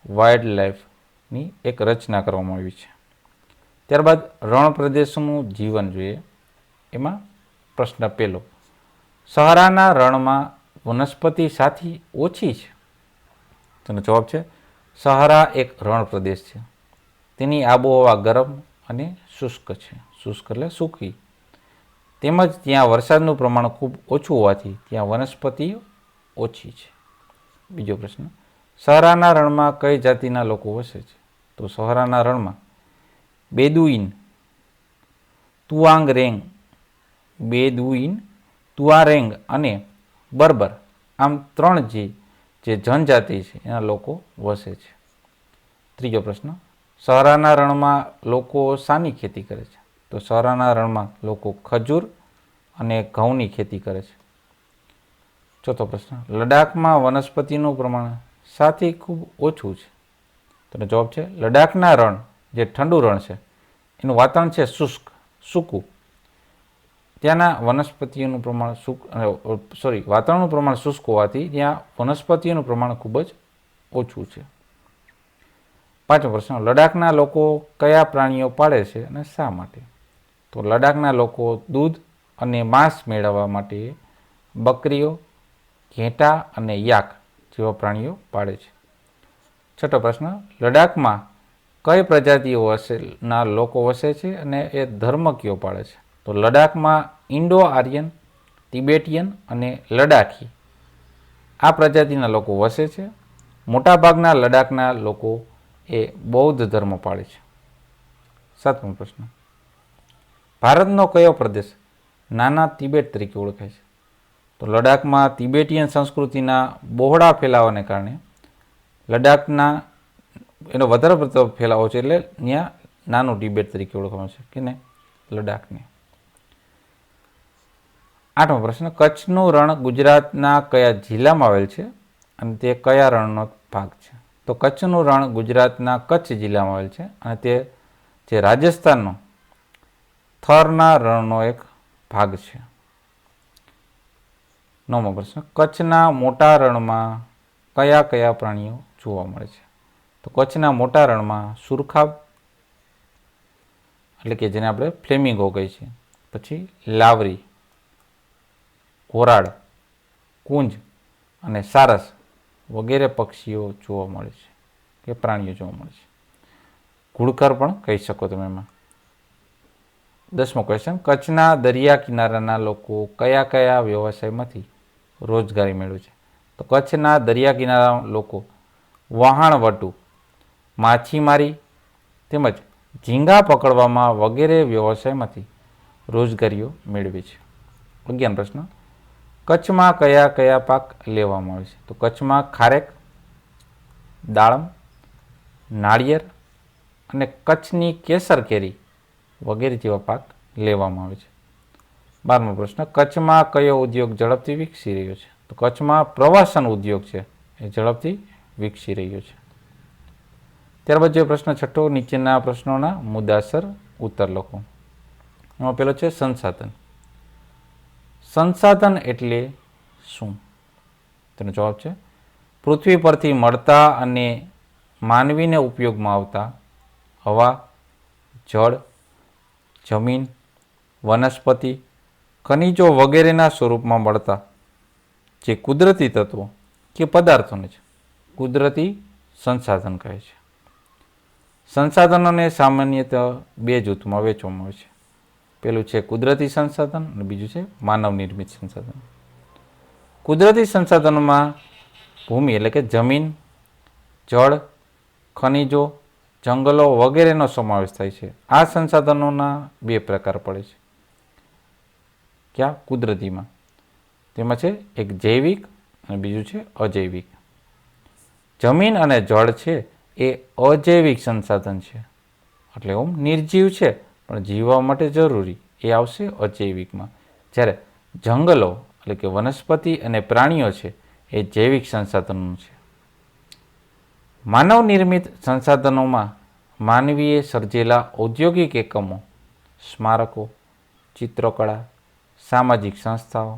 વાઇલ્ડ લાઈફની એક રચના કરવામાં આવી છે. ત્યારબાદ રણ પ્રદેશોનું જીવન જોઈએ. એમાં પ્રશ્ન પહેલો, સહારાના રણમાં વનસ્પતિ સાથી ઓછી છે? તેનો જવાબ છે સહારા એક રણ પ્રદેશ છે. તેની આબોહવા ગરમ અને શુષ્ક છે. શુષ્ક એટલે સૂકી. તેમજ ત્યાં વરસાદનું પ્રમાણ ખૂબ ઓછું હોવાથી ત્યાં વનસ્પતિ ઓછી છે. બીજો પ્રશ્ન, સહારાના રણમાં કઈ જાતિના લોકો વસે છે? તો સહારાના રણમાં બેદુઈન, તુઆંગ રેંગ, બેદુઈન, તુઆરેંગ અને બર્બર, આમ 3 જે જનજાતિ છે એના લોકો વસે છે. ત્રીજો પ્રશ્ન, સહારાના રણમાં લોકો શાની ખેતી કરે છે? તો સહારાના રણમાં લોકો ખજૂર અને ઘઉંની ખેતી કરે છે. ચોથો પ્રશ્ન, લડાખમાં વનસ્પતિનું પ્રમાણ શાથી ખૂબ ઓછું છે? તો જવાબ છે લડાખના રણ, જે ઠંડુ રણ છે એનું વાતાવરણ છે સૂકું. ત્યાંના વનસ્પતિઓનું પ્રમાણ વાતાવરણનું પ્રમાણ શુષ્ક હોવાથી ત્યાં વનસ્પતિઓનું પ્રમાણ ખૂબ જ ઓછું છે. પાંચમો પ્રશ્ન, લડાખના લોકો કયા પ્રાણીઓ પાળે છે અને શા માટે? તો લડાખના લોકો દૂધ અને માંસ મેળવવા માટે બકરીઓ, ઘેટાં અને યાક જેવા પ્રાણીઓ પાળે છે. છઠ્ઠો પ્રશ્ન, લડાખમાં કઈ પ્રજાતિઓ ના લોકો વસે છે અને એ ધર્મ કયો પાળે છે? તો લડાખમાં ઇન્ડો આર્યન, તિબેટિયન અને લડાખી આ પ્રજાતિના લોકો વસે છે. મોટાભાગના લડાખના લોકો એ બૌદ્ધ ધર્મ પાળે છે. સાતમો પ્રશ્ન, ભારતનો કયો પ્રદેશ નાના તિબેટ તરીકે ઓળખાય છે? તો લડાખમાં તિબેટિયન સંસ્કૃતિના બહોળા ફેલાવાને કારણે લડાખના એનો વધારે પડતો ફેલાવો છે, એટલે ત્યાં નાનું તિબેટ તરીકે ઓળખવામાં છે કે ને લડાખને. આઠમો પ્રશ્ન, કચ્છનું રણ ગુજરાતના કયા જિલ્લામાં આવેલ છે અને તે કયા રણનો ભાગ છે? તો કચ્છનું રણ ગુજરાતના કચ્છ જિલ્લામાં આવેલ છે અને તે જે રાજસ્થાનનો થરના રણનો એક ભાગ છે. નવમો પ્રશ્ન, કચ્છના મોટા રણમાં કયા કયા પ્રાણીઓ જોવા મળે છે? તો કચ્છના મોટા રણમાં સુરખાબ, એટલે કે જેને આપણે ફ્લેમિંગો કહીએ છીએ, પછી લાવરી, ઘોરાડ, કુંજ અને સારસ વગેરે પક્ષીઓ જોવા મળે છે કે પ્રાણીઓ જોવા મળે છે. ઘુડખર પણ કહી શકો તમે એમાં. 10મો ક્વેશ્ચન, કચ્છના દરિયા કિનારાના લોકો કયા કયા વ્યવસાયમાંથી રોજગારી મેળવે છે? તો કચ્છના દરિયા કિનારા લોકો વહાણવટું, માછીમારી તેમજ ઝીંગા પકડવામાં વગેરે વ્યવસાયમાંથી રોજગારીઓ મેળવે છે. 11 પ્રશ્ન, કચ્છમાં કયા કયા પાક લેવામાં આવે છે? તો કચ્છમાં ખારેક, દાડમ, નાળિયેર અને કચ્છની કેસર કેરી વગેરે જેવા પાક લેવામાં આવે છે. 12મો પ્રશ્ન, કચ્છમાં કયો ઉદ્યોગ ઝડપથી વિકસી રહ્યો છે? તો કચ્છમાં પ્રવાસન ઉદ્યોગ છે એ ઝડપથી વિકસી રહ્યો છે. ત્યારબાદ જે પ્રશ્ન છઠ્ઠો, નીચેના પ્રશ્નોના મુદ્દાસર ઉત્તર લખો. એમાં પેલો છે સંસાધન. સંસાધન એટલે શું? તેનો જવાબ છે પૃથ્વી પરથી મળતા અને માનવીને ઉપયોગમાં આવતા હવા, જળ, જમીન, વનસ્પતિ, ખનિજો વગેરેના સ્વરૂપમાં મળતા જે કુદરતી તત્વો કે પદાર્થોને છે કુદરતી સંસાધન કહે છે. સંસાધનોને સામાન્યતઃ 2 જૂથમાં વહેંચવામાં આવે છે. પેલું છે કુદરતી સંસાધન અને બીજું છે માનવ નિર્મિત સંસાધન. કુદરતી સંસાધનોમાં ભૂમિ એટલે કે જમીન, જળ, ખનિજો, જંગલો વગેરેનો સમાવેશ થાય છે. આ સંસાધનોના 2 પ્રકાર પડે છે. ક્યાં? કુદરતીમાં. તેમાં છે એક જૈવિક અને બીજું છે અજૈવિક. જમીન અને જળ છે એ અજૈવિક સંસાધન છે, એટલે નિર્જીવ છે પણ જીવવા માટે જરૂરી, એ આવશે અજૈવિકમાં. જ્યારે જંગલો એટલે કે વનસ્પતિ અને પ્રાણીઓ છે એ જૈવિક સંસાધનો છે. માનવ નિર્મિત સંસાધનોમાં માનવીએ સર્જેલા ઔદ્યોગિક એકમો, સ્મારકો, ચિત્રકળા, સામાજિક સંસ્થાઓ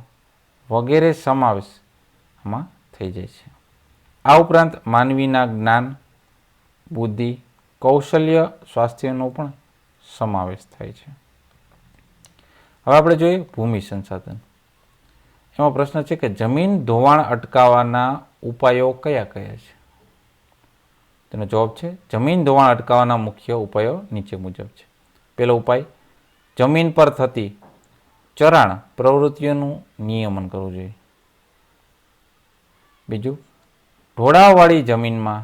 વગેરે સમાવેશ આમાં થઈ જાય છે. આ ઉપરાંત માનવીના જ્ઞાન, બુદ્ધિ, કૌશલ્ય, સ્વાસ્થ્યનો પણ સમાવેશ થાય છે. હવે આપણે જોઈએ ભૂમિ સંસાધન. એમાં પ્રશ્ન છે કે જમીન ધોવાણ અટકાવવાના ઉપાયો કયા કયા છે? તેનો જવાબ છે જમીન ધોવાણ અટકાવવાના મુખ્ય ઉપાયો નીચે મુજબ છે. પહેલો ઉપાય, જમીન પર થતી ચરાણ પ્રવૃત્તિઓનું નિયમન કરવું જોઈએ. બીજું, ઢોળાવવાળી જમીનમાં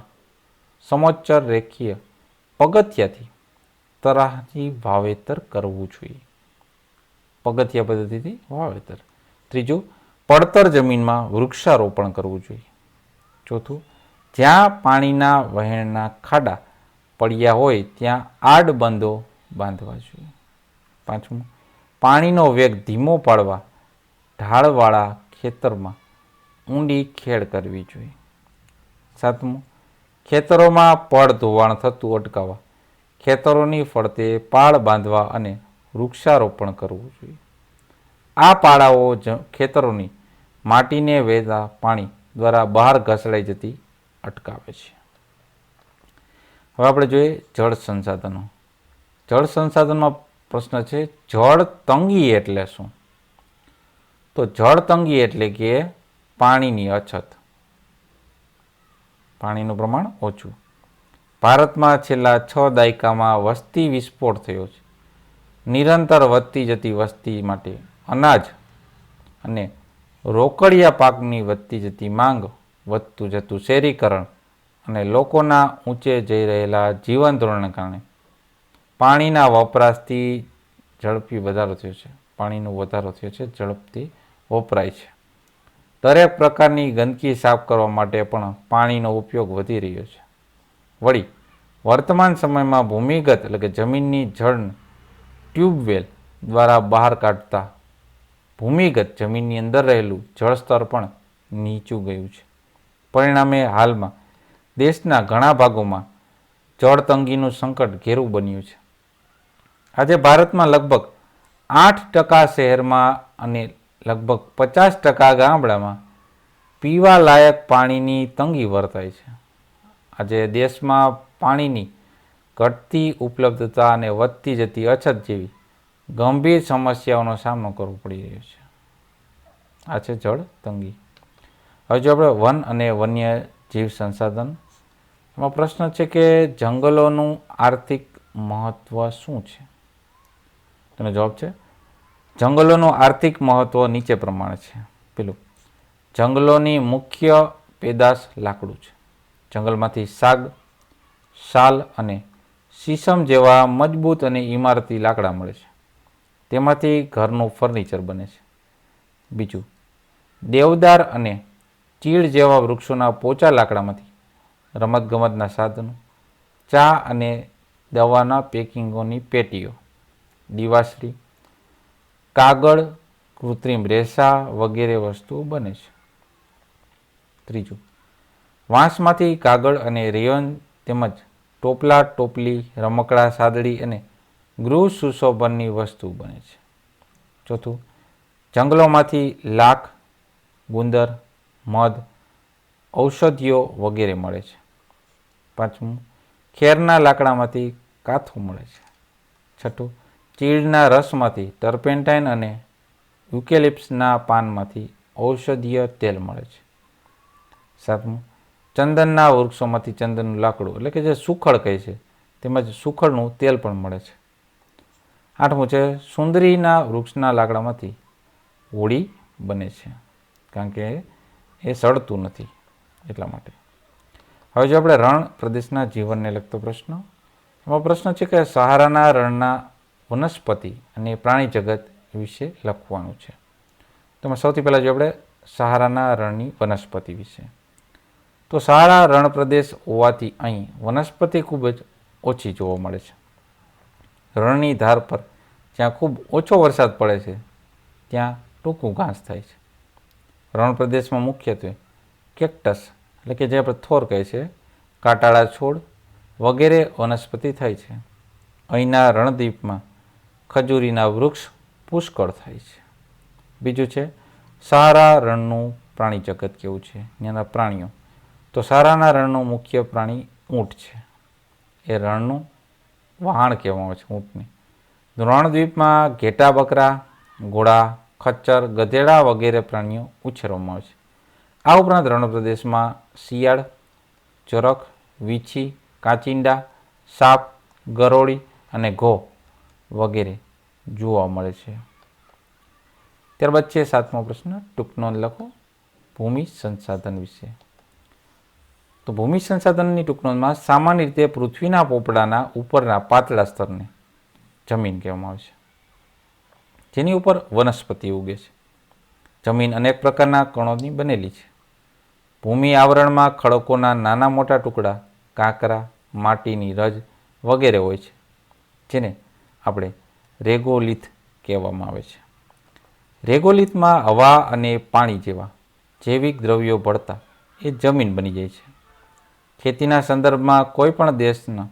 સમોચ્ચર રેખીય પગથિયાથી તરાહથી વાવેતર કરવું જોઈએ. પગથિયા પદ્ધતિથી વાવેતર. ત્રીજું, પડતર જમીનમાં વૃક્ષારોપણ કરવું જોઈએ. ચોથું, જ્યાં પાણીના વહેણના ખાડા પડ્યા હોય ત્યાં આડબંધો બાંધવા જોઈએ. પાંચમું, પાણીનો વેગ ધીમો પાડવા ઢાળવાળા ખેતરમાં ઊંડી ખેડ કરવી જોઈએ. સાતમું, ખેતરોમાં પડ ધોવાણ થતું અટકાવવા ખેતરોની ફરતે પાળ બાંધવા અને વૃક્ષારોપણ કરવું જોઈએ. આ પાળાઓ ખેતરોની માટીને વહેતા પાણી દ્વારા બહાર ઘસડાઈ જતી અટકાવે છે. હવે આપણે જોઈએ જળ સંસાધનો. જળ સંસાધનમાં પ્રશ્ન છે, જળ તંગી એટલે શું? તો જળ તંગી એટલે કે પાણીની અછત, પાણીનું પ્રમાણ ઓછું. ભારતમાં છેલ્લા 6 દાયકામાં વસ્તી વિસ્ફોટ થયો છે. નિરંતર વધતી જતી વસ્તી માટે અનાજ અને રોકડિયા પાકની વધતી જતી માંગ, વધતું જતું શહેરીકરણ અને લોકોના ઊંચે જઈ રહેલા જીવન ધોરણને કારણે પાણીના વપરાશથી ઝડપી વધારો થયો છે. પાણીનો વધારો થયો છે, ઝડપથી વપરાય છે. દરેક પ્રકારની ગંદકી સાફ કરવા માટે પણ પાણીનો ઉપયોગ વધી રહ્યો છે. વળી વર્તમાન સમયમાં ભૂમિગત એટલે કે જમીનની જળને ટ્યુબવેલ દ્વારા બહાર કાઢતા ભૂમિગત જમીનની અંદર રહેલું જળસ્તર પણ નીચું ગયું છે. પરિણામે હાલમાં દેશના ઘણા ભાગોમાં જળ તંગીનું સંકટ ઘેરું બન્યું છે. આજે ભારતમાં લગભગ 8% શહેરમાં અને લગભગ 50% ગામડામાં પીવા લાયક પાણીની તંગી વર્તાય છે. આજે દેશમાં પાણીની ઘટતી ઉપલબ્ધતા અને વધતી જતી અછત જેવી ગંભીર સમસ્યાઓનો સામનો કરવો પડી રહ્યો છે. આ છે જળ તંગી. હવે જો આપણે વન અને વન્ય જીવ સંસાધન, એમાં પ્રશ્ન છે કે જંગલોનું આર્થિક મહત્વ શું છે? તેનો જવાબ છે, જંગલોનું આર્થિક મહત્વ નીચે પ્રમાણે છે. પેલું, જંગલોની મુખ્ય પેદાશ લાકડું છે. જંગલમાંથી સાગ, શાલ અને શીશમ જેવા મજબૂત અને ઇમારતી લાકડા મળે છે. તેમાંથી ઘરનું ફર્નિચર બને છે. બીજું, દેવદાર અને ચીડ જેવા વૃક્ષોના પોચા લાકડામાંથી રમતગમતના સાધનો, ચા અને દવાના પેકિંગોની પેટીઓ, દીવાસળી, કાગળ, કૃત્રિમ રેસા વગેરે વસ્તુઓ બને છે. ત્રીજું, વાંસમાંથી કાગળ અને રેયોન તેમજ ટોપલા, ટોપલી, રમકડા, સાદડી અને ગૃહ સુશોભનની વસ્તુ બને છે. ચોથું, જંગલોમાંથી લાખ, ગુંદર, મધ, ઔષધિઓ વગેરે મળે છે. પાંચમું, ખેરના લાકડામાંથી કાથું મળે છે. છઠ્ઠું, ચીડના રસમાંથી ટર્પેન્ટાઇન અને યુકેલિપ્સના પાનમાંથી ઔષધીય તેલ મળે છે. સાતમું, ચંદનના વૃક્ષોમાંથી ચંદનનું લાકડું એટલે કે જે સુખડ કહે છે, તેમજ સુખડનું તેલ પણ મળે છે. આઠમું છે, સુંદરીના વૃક્ષના લાકડામાંથી હોળી બને છે, કારણ કે એ સડતું નથી એટલા માટે. હવે જો આપણે રણ પ્રદેશના જીવનને લગતો પ્રશ્ન, એમાં પ્રશ્ન છે કે સહારાના રણના વનસ્પતિ અને પ્રાણી જગત વિશે લખવાનું છે. તો સૌથી પહેલાં જો આપણે સહારાના રણની વનસ્પતિ વિશે, તો સહારા રણ પ્રદેશ હોવાથી અહીં વનસ્પતિ ખૂબ જ ઓછી જોવા મળે છે. રણની ધાર પર જ્યાં ખૂબ ઓછો વરસાદ પડે છે ત્યાં ટૂંકું ઘાસ થાય છે. રણ પ્રદેશમાં મુખ્યત્વે કેક્ટસ એટલે કે જે આપણે થોર કહે છે, કાંટાળા છોડ વગેરે વનસ્પતિ થાય છે. અહીંના રણદ્વીપમાં ખજૂરીના વૃક્ષ પુષ્કળ થાય છે. બીજું છે સહારા રણનું પ્રાણી જગત કેવું છે, ત્યાંના પ્રાણીઓ. તો સહારાના રણનું મુખ્ય પ્રાણી ઊંટ છે. એ રણનું વહાણ કહેવામાં આવે છે ઊંટને. રણદ્વીપમાં ઘેટા બકરા, ઘોડા, ખચ્ચર, ગધેડા વગેરે પ્રાણીઓ ઉછેરવામાં આવે છે. આ ઉપરાંત રણ પ્રદેશમાં શિયાળ, ચોરક, વીછી, કાચિંડા, સાપ, ગરોળી અને ઘો વગેરે જોવા મળે છે. ત્યારબાદ છે 7મો પ્રશ્ન, ટૂંક નોંધ લખો ભૂમિ સંસાધન વિશે. તો ભૂમિ સંસાધનની ટૂંક નોંધમાં સામાન્ય રીતે પૃથ્વીના પોપડાના ઉપરના પાતળા સ્તરને જમીન કહેવામાં આવે છે, જેની ઉપર વનસ્પતિ ઉગે છે. જમીન અનેક પ્રકારના કણોની બનેલી છે. ભૂમિ આવરણમાં ખડકોના નાના મોટા ટુકડા, કાંકરા, માટીની રજ વગેરે હોય છે, જેને આપણે રેગોલિથ કહેવામાં આવે છે. રેગોલિથમાં હવા અને પાણી જેવા જૈવિક દ્રવ્યો ભળતા એ જમીન બની જાય છે. ખેતીના સંદર્ભમાં કોઈ પણ દેશના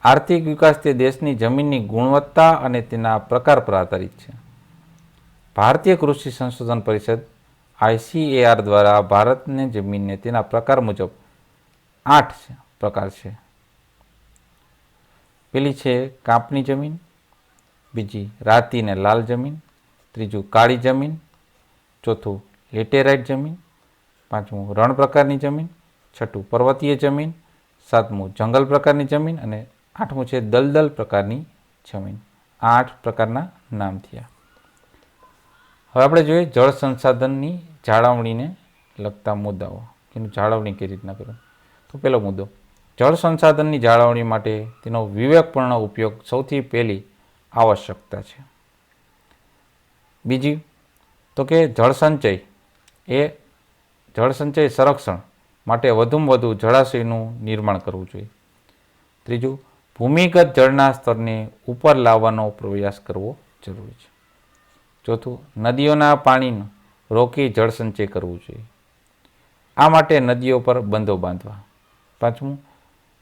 આર્થિક વિકાસ તે દેશની જમીનની ગુણવત્તા અને તેના પ્રકાર પર આધારિત છે. ભારતીય કૃષિ સંશોધન પરિષદ ICAR દ્વારા ભારતની જમીનને તેના પ્રકાર મુજબ 8 પ્રકાર છે. પેલી છે કાંપની જમીન, બીજી રાતી ને લાલ જમીન, ત્રીજું કાળી જમીન, ચોથું લેટેરાઇટ જમીન, પાંચમું રણ પ્રકારની જમીન, છઠ્ઠું પર્વતીય જમીન, સાતમું જંગલ પ્રકારની જમીન અને આઠમું છે દલદલ પ્રકારની જમીન. આ 8 પ્રકારના નામ થયા. હવે આપણે જોઈએ જળ સંસાધનની જાળવણીને લગતા મુદ્દાઓ, એનું જાળવણી કઈ રીતના કરવું. તો પહેલો મુદ્દો, જળ સંસાધનની જાળવણી માટે તેનો વિવેકપૂર્ણ ઉપયોગ સૌથી પહેલી આવશ્યકતા છે. બીજી તો કે જળસંચય સંરક્ષણ માટે વધુમાં વધુ જળાશયનું નિર્માણ કરવું જોઈએ. ત્રીજું, ભૂમિગત જળના સ્તરને ઉપર લાવવાનો પ્રયાસ કરવો જરૂરી છે. ચોથું, નદીઓના પાણીને રોકી જળસંચય કરવું જોઈએ. આ માટે નદીઓ પર બંધો બાંધવા. પાંચમું,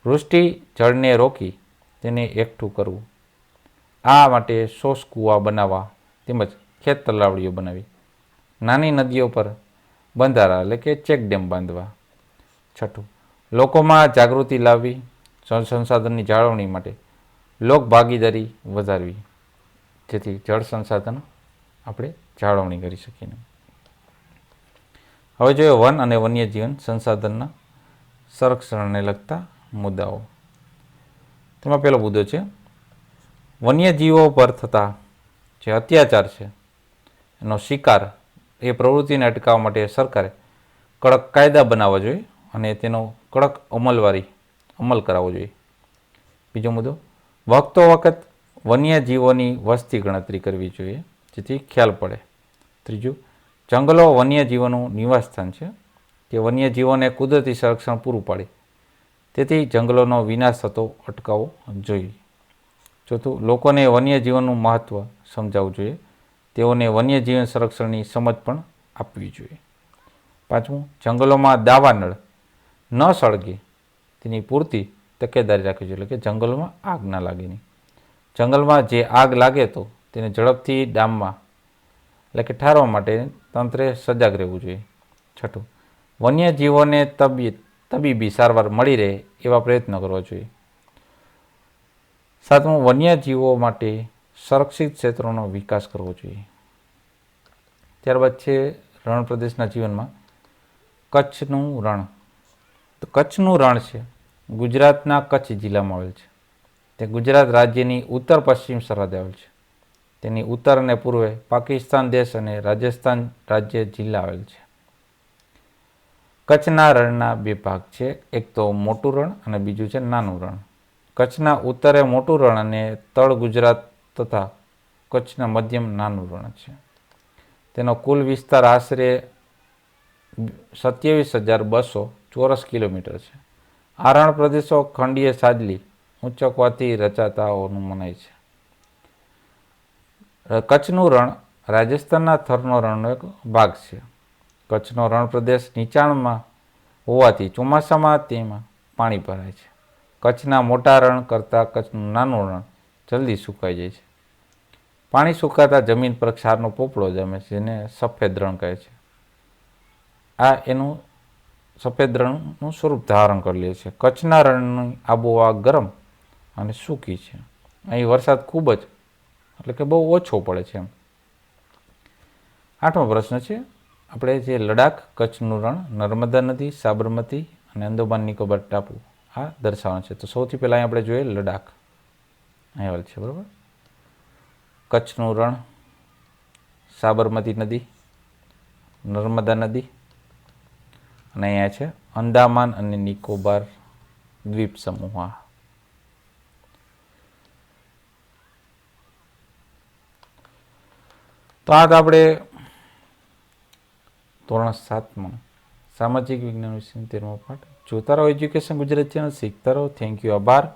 વૃષ્ટિ જળને રોકી તેને એકઠું કરવું. આ માટે શોષ કૂવા બનાવવા તેમજ ખેત તલાવડીઓ બનાવી. નાની નદીઓ પર બંધારા એટલે કે ચેકડેમ બાંધવા. છઠ્ઠું, લોકોમાં જાગૃતિ લાવવી. જળ સંસાધનની જાળવણી માટે લોક ભાગીદારી વધારવી, જેથી જળ સંસાધન આપણે જાળવણી કરી શકીએ. હવે જોઈએ વન અને વન્યજીવન સંસાધનના સંરક્ષણને લગતા મુદ્દાઓ. તેમાં પહેલો મુદ્દો છે વન્યજીવો પર થતા જે અત્યાચાર છે, એનો શિકાર એ પ્રવૃત્તિને અટકાવવા માટે સરકારે કડક કાયદા બનાવવા જોઈએ અને તેનો કડક અમલ કરાવવો જોઈએ. બીજો મુદ્દો, વખતો વખત વન્યજીવોની વસ્તી ગણતરી કરવી જોઈએ, જેથી ખ્યાલ પડે. ત્રીજું, જંગલો વન્યજીવોનું નિવાસસ્થાન છે, તે વન્યજીવોને કુદરતી સંરક્ષણ પૂરું પાડે, તેથી જંગલોનો વિનાશ થતો અટકાવવો જોઈએ. ચોથું, લોકોને વન્યજીવનનું મહત્ત્વ સમજાવવું જોઈએ, તેઓને વન્યજીવન સંરક્ષણની સમજ પણ આપવી જોઈએ. પાંચમું, જંગલોમાં દાવાનળ ન સળગે તેની પૂરતી તકેદારી રાખવી જોઈએ, એટલે કે જંગલોમાં આગ ના લાગે નહીં. જંગલમાં જે આગ લાગે તો તેને ઝડપથી ડામવા એટલે કે ઠારવા માટે તંત્રે સજાગ રહેવું જોઈએ. છઠ્ઠું, વન્યજીવોને તબીબી સારવાર મળી રહે એવા પ્રયત્નો કરવા જોઈએ. સાતમું, વન્યજીવો માટે સંરક્ષિત ક્ષેત્રોનો વિકાસ કરવો જોઈએ. ત્યારબાદ છે રણ પ્રદેશના જીવનમાં કચ્છનું રણ. તો કચ્છનું રણ છે ગુજરાતના કચ્છ જિલ્લામાં આવેલ છે. તે ગુજરાત રાજ્યની ઉત્તર પશ્ચિમ સરહદે આવેલ છે. તેની ઉત્તર અને પૂર્વે પાકિસ્તાન દેશ અને રાજસ્થાન રાજ્ય જિલ્લા આવેલ છે. કચ્છના રણના 2 ભાગ છે, એક તો મોટું રણ અને બીજું છે નાનું રણ. કચ્છના ઉત્તરે મોટું રણ અને તળ ગુજરાત તથા કચ્છના મધ્યમ નાનું રણ છે. તેનો કુલ વિસ્તાર આશરે 27,200 ચોરસ કિલોમીટર છે. આ રણ પ્રદેશો ખંડીય સાદલી ઊંચકવાથી રચાતા હોવાનું મનાય છે. કચ્છનું રણ રાજસ્થાનના થરનો રણનો એક ભાગ છે. કચ્છનો રણ પ્રદેશ નીચાણમાં હોવાથી ચોમાસામાં તેમાં પાણી ભરાય છે. કચ્છના મોટા રણ કરતાં કચ્છનું નાનું રણ જલ્દી સુકાઈ જાય છે. પાણી સુકાતા જમીન પર ક્ષારનો પોપડો જામે છે, જેને સફેદ રણ કહે છે. આ એનું સફેદ રણનું સ્વરૂપ ધારણ કરી લે છે. કચ્છના રણની આબોહવા ગરમ અને સૂકી છે. અહીં વરસાદ ખૂબ જ એટલે કે બહુ ઓછો પડે છે. 8મો પ્રશ્ન છે આપણે જે લડાખ, કચ્છનું રણ, નર્મદા નદી, સાબરમતી અને અંદમાન નિકોબાર ટાપુ આ દર્શાવવાનું છે. તો સૌથી પહેલાં આપણે જોઈએ લડાખ. અહીં આવેલ છે, બરાબર. કચ્છનું રણ, સાબરમતી નદી, નર્મદા નદી અને અહીંયા છે અંદામાન અને નિકોબાર દ્વીપ સમૂહ. તો આ આપણે ધોરણ 7માં સામાજિક વિજ્ઞાન વિષયનો 13મો પાઠ. જોતા રહો એજ્યુકેશન ગુજરાતી ચેનલ, શીખતા રહો. થેન્ક યુ, આભાર.